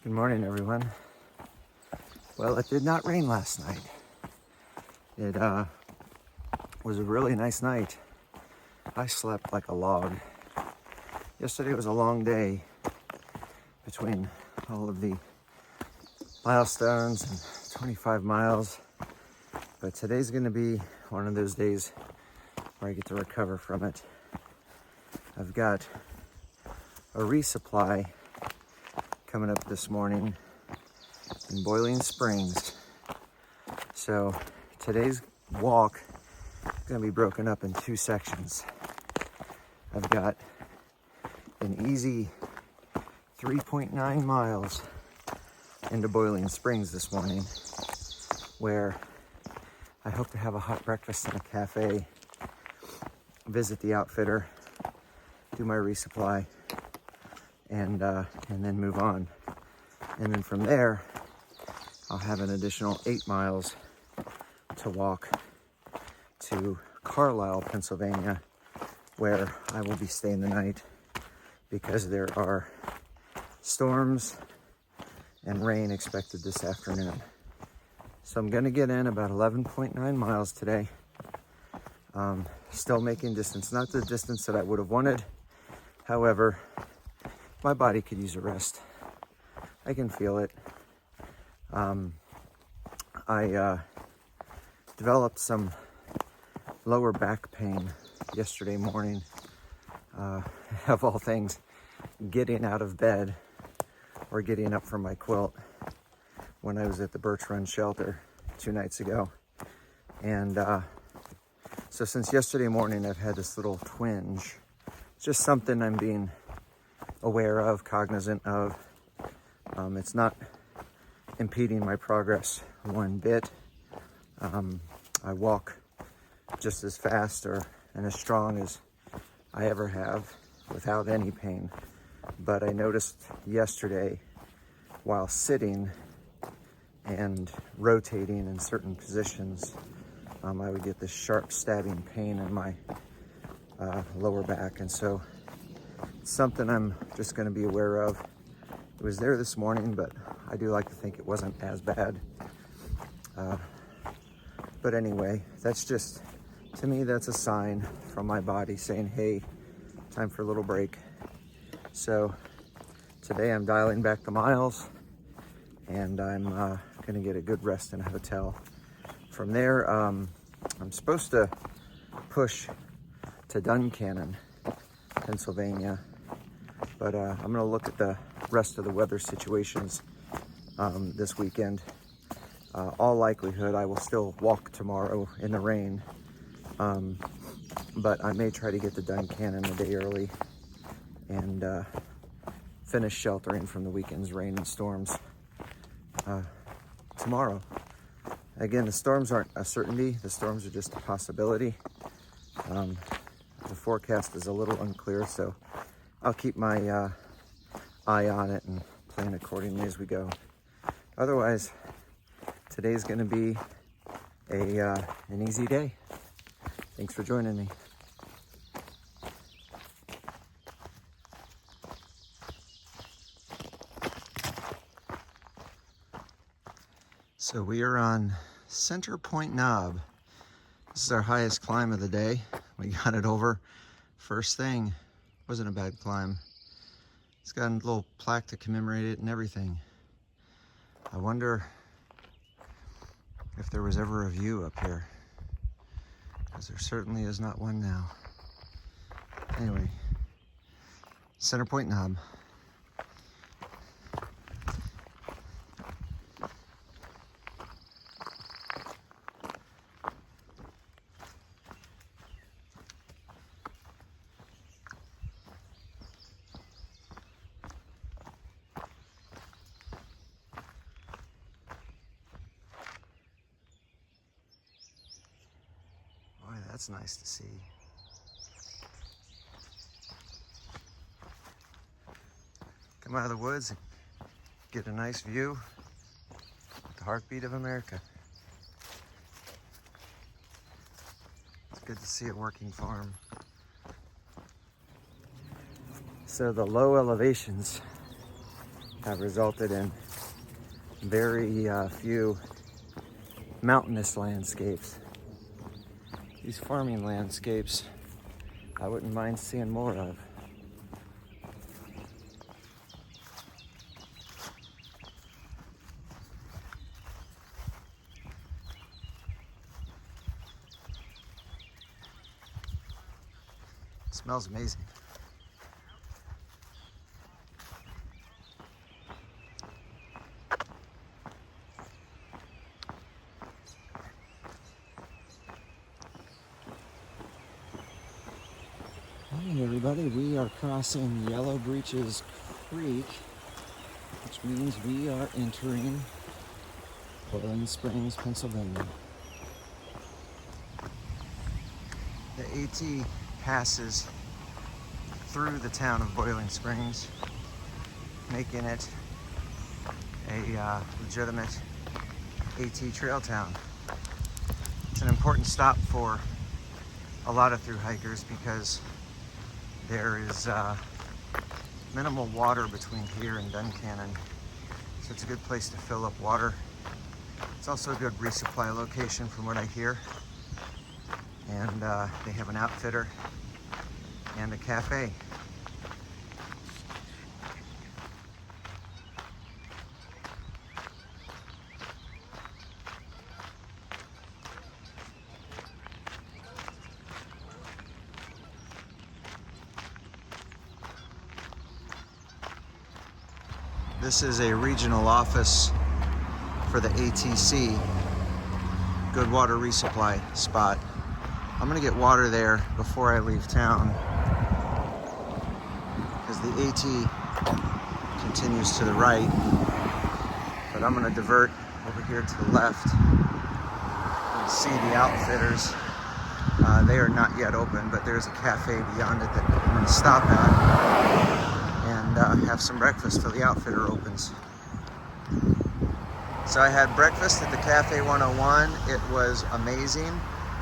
Good morning, everyone. Well, it did not rain last night. It was a really nice night. I slept like a log. Yesterday was a long day between all of the milestones and 25 miles. But today's going to be one of those days where I get to recover from it. I've got a resupply coming up this morning in Boiling Springs. So today's walk is going to be broken up in two sections. I've got an easy 3.9 miles into Boiling Springs this morning, where I hope to have a hot breakfast in a cafe, visit the outfitter, do my resupply, and then move on. And then from there, I'll have an additional 8 miles to walk to Carlisle, Pennsylvania, where I will be staying the night because there are storms and rain expected this afternoon. So I'm gonna get in about 11.9 miles today. Still making distance, not the distance that I would have wanted. However, my body could use a rest. I can feel it. I developed some lower back pain yesterday morning. Of all things, getting out of bed or getting up from my quilt when I was at the Birch Run shelter 2 nights ago. And so since yesterday morning, I've had this little twinge. It's just something I'm being aware of, cognizant of. It's not impeding my progress one bit. I walk just as fast and as strong as I ever have without any pain. But I noticed yesterday while sitting and rotating in certain positions, I would get this sharp stabbing pain in my lower back. And so it's something I'm just going to be aware of. It was there this morning, but I do like to think it wasn't as bad. But anyway, that's just, to me, that's a sign from my body saying, hey, time for a little break. So today I'm dialing back the miles, and I'm going to get a good rest in a hotel. From there, I'm supposed to push to Duncannon, Pennsylvania, but I'm going to look at the rest of the weather situations this weekend. All likelihood, I will still walk tomorrow in the rain, but I may try to get to Duncannon a day early and finish sheltering from the weekend's rain and storms tomorrow. Again, the storms aren't a certainty. The storms are just a possibility. The forecast is a little unclear, so I'll keep my eye on it and plan accordingly as we go. Otherwise, today's going to be an easy day. Thanks for joining me. So we are on Center Point Knob. This is our highest climb of the day. We got it over first thing. Wasn't a bad climb. It's got a little plaque to commemorate it and everything. I wonder if there was ever a view up here, because there certainly is not one now. Anyway, Center Point Knob. Boy, that's nice to see. Come out of the woods and get a nice view of the heartbeat of America. It's good to see a working farm. So the low elevations have resulted in very few mountainous landscapes. These farming landscapes, I wouldn't mind seeing more of. It smells amazing. Hey everybody, we are crossing Yellow Breeches Creek, which means we are entering Boiling Springs, Pennsylvania. The AT passes through the town of Boiling Springs, making it a legitimate AT trail town. It's an important stop for a lot of thru-hikers because there is minimal water between here and Duncannon, so it's a good place to fill up water. It's also a good resupply location from what I hear, and they have an outfitter and a cafe. This is a regional office for the ATC, Good Water Resupply spot. I'm gonna get water there before I leave town because the AT continues to the right, but I'm gonna divert over here to the left and see the outfitters. They are not yet open, but there's a cafe beyond it that I'm gonna stop at and have some breakfast till the outfitter opens. So I had breakfast at the Cafe 101. It was amazing,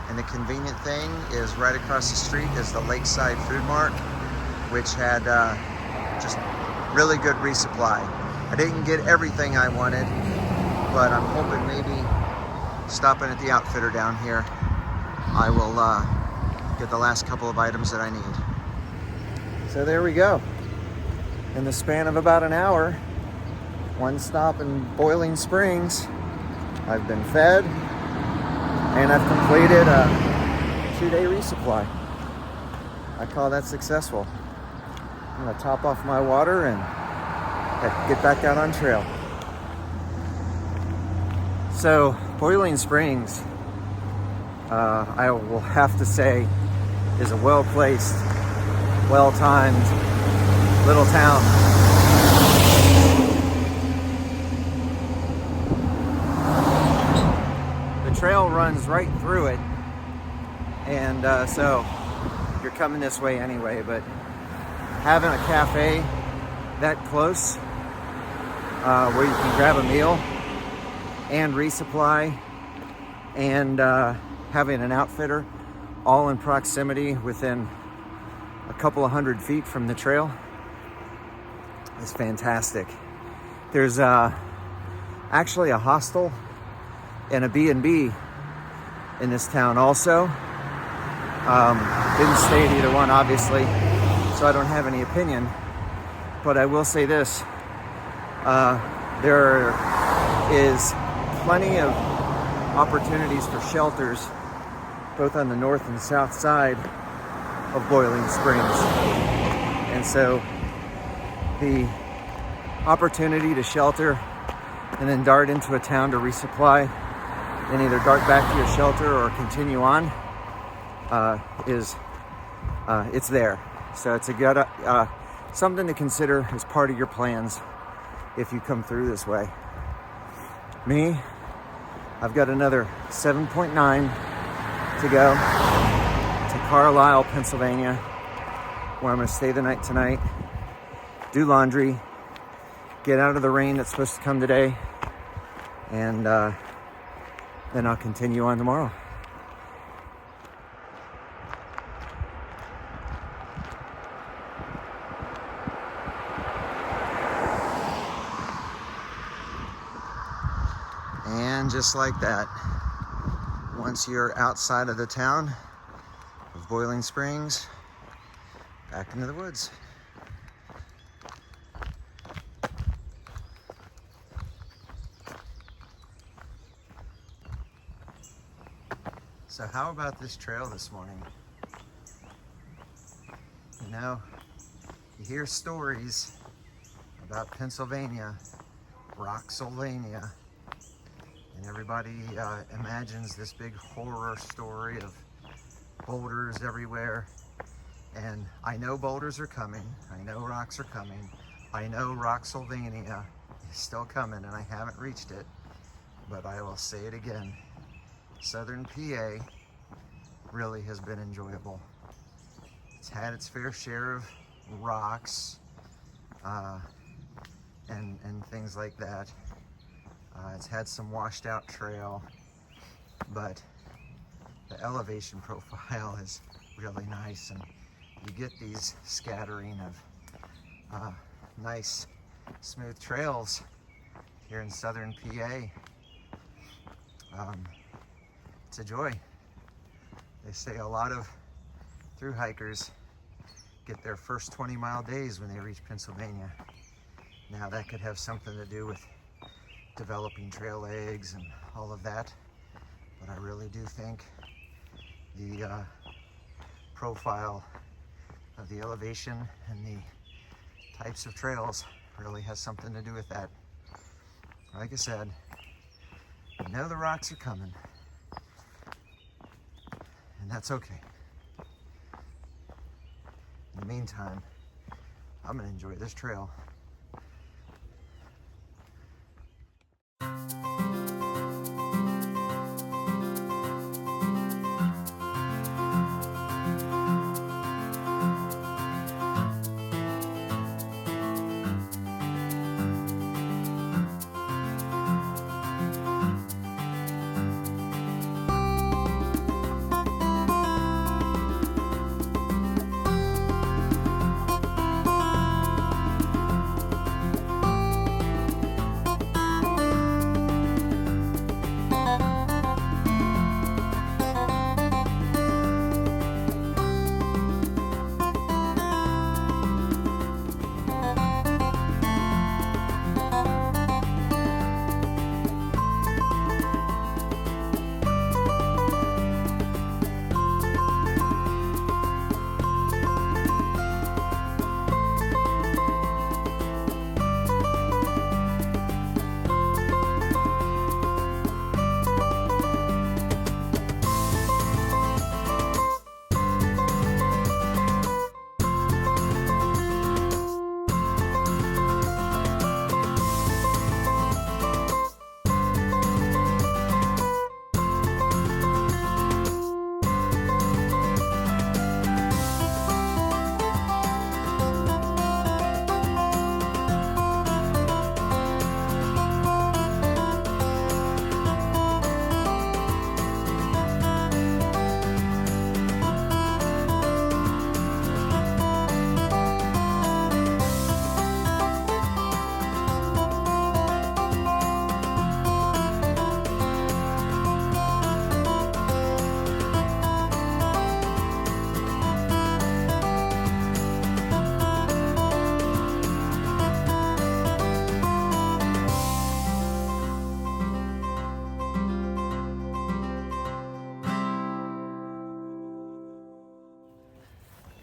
and the convenient thing is right across the street is the Lakeside Food Mart, which had just really good resupply. I didn't get everything I wanted, but I'm hoping maybe stopping at the outfitter down here, I will get the last couple of items that I need. So there we go. In the span of about an hour, one stop in Boiling Springs, I've been fed and I've completed a 2-day resupply. I call that successful. I'm gonna top off my water and get back out on trail. So Boiling Springs, I will have to say, is a well-placed, well-timed little town. The trail runs right through it, and so you're coming this way anyway, but having a cafe that close where you can grab a meal and resupply and having an outfitter all in proximity within a couple of 100 feet from the trail is fantastic. There's actually a hostel and a B&B in this town also. Didn't stay at either one, obviously, so I don't have any opinion, but I will say this. There is plenty of opportunities for shelters both on the north and south side of Boiling Springs, and so the opportunity to shelter and then dart into a town to resupply and either dart back to your shelter or continue on it's there. So it's a good something to consider as part of your plans if you come through this way. Me, I've got another 7.9 to go to Carlisle, Pennsylvania, where I'm going to stay the night tonight, do laundry, get out of the rain that's supposed to come today, and then I'll continue on tomorrow. And just like that, once you're outside of the town of Boiling Springs, back into the woods. So how about this trail this morning? You know, you hear stories about Pennsylvania, Roxylvania, and everybody imagines this big horror story of boulders everywhere. And I know boulders are coming. I know rocks are coming. I know Roxylvania is still coming, and I haven't reached it, but I will say it again. Southern PA really has been enjoyable. It's had its fair share of rocks and things like that. It's had some washed out trail, but the elevation profile is really nice, and you get these scattering of nice smooth trails here in Southern PA. It's a joy. They say a lot of thru-hikers get their first 20-mile days when they reach Pennsylvania. Now that could have something to do with developing trail legs and all of that, but I really do think the profile of the elevation and the types of trails really has something to do with that. Like I said, I know the rocks are coming, and that's okay. In the meantime, I'm gonna enjoy this trail.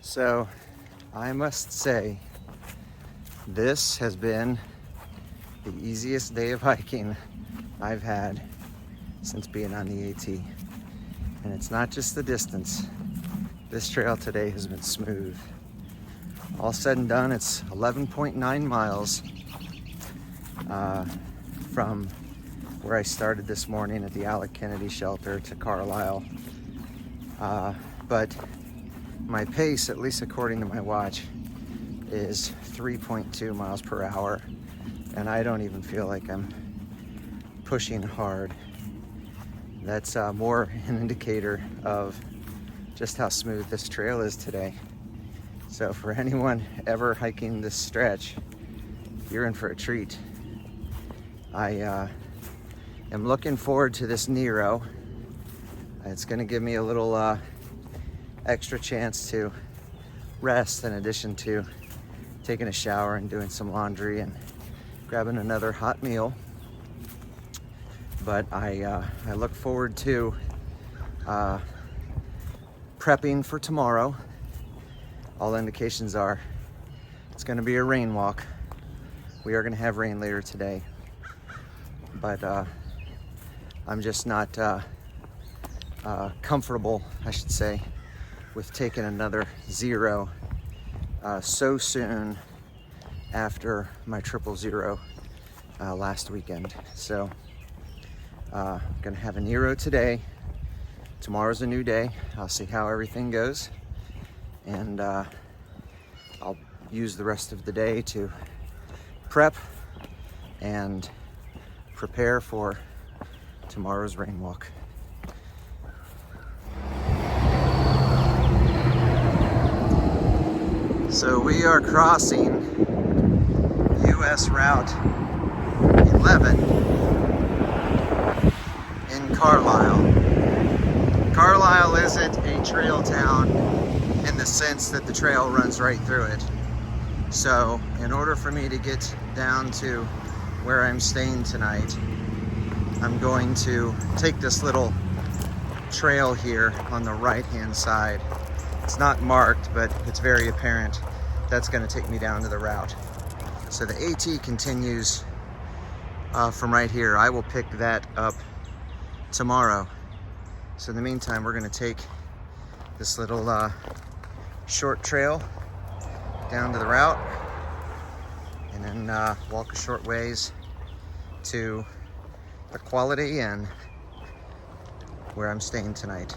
So I must say, this has been the easiest day of hiking I've had since being on the AT. And it's not just the distance. This trail today has been smooth. All said and done, it's 11.9 miles from where I started this morning at the Alec Kennedy shelter to Carlisle. But my pace, at least according to my watch, is 3.2 miles per hour, and I don't even feel like I'm pushing hard. That's more an indicator of just how smooth this trail is today. So for anyone ever hiking this stretch, you're in for a treat. I am looking forward to this Nero. It's gonna give me a little extra chance to rest in addition to taking a shower and doing some laundry and grabbing another hot meal. But I look forward to prepping for tomorrow. All indications are it's going to be a rain walk. We are going to have rain later today, but I'm just not comfortable, I should say, with taking another 0 so soon after my 000 last weekend. So I'm gonna have a Nero today. Tomorrow's a new day. I'll see how everything goes, and I'll use the rest of the day to prep and prepare for tomorrow's rain walk. So we are crossing US Route 11 in Carlisle. Carlisle isn't a trail town in the sense that the trail runs right through it. So in order for me to get down to where I'm staying tonight, I'm going to take this little trail here on the right-hand side. It's not marked, but it's very apparent. That's going to take me down to the route. So the AT continues from right here. I will pick that up tomorrow. So in the meantime, we're going to take this little short trail down to the route, and then walk a short ways to the Quality Inn where I'm staying tonight.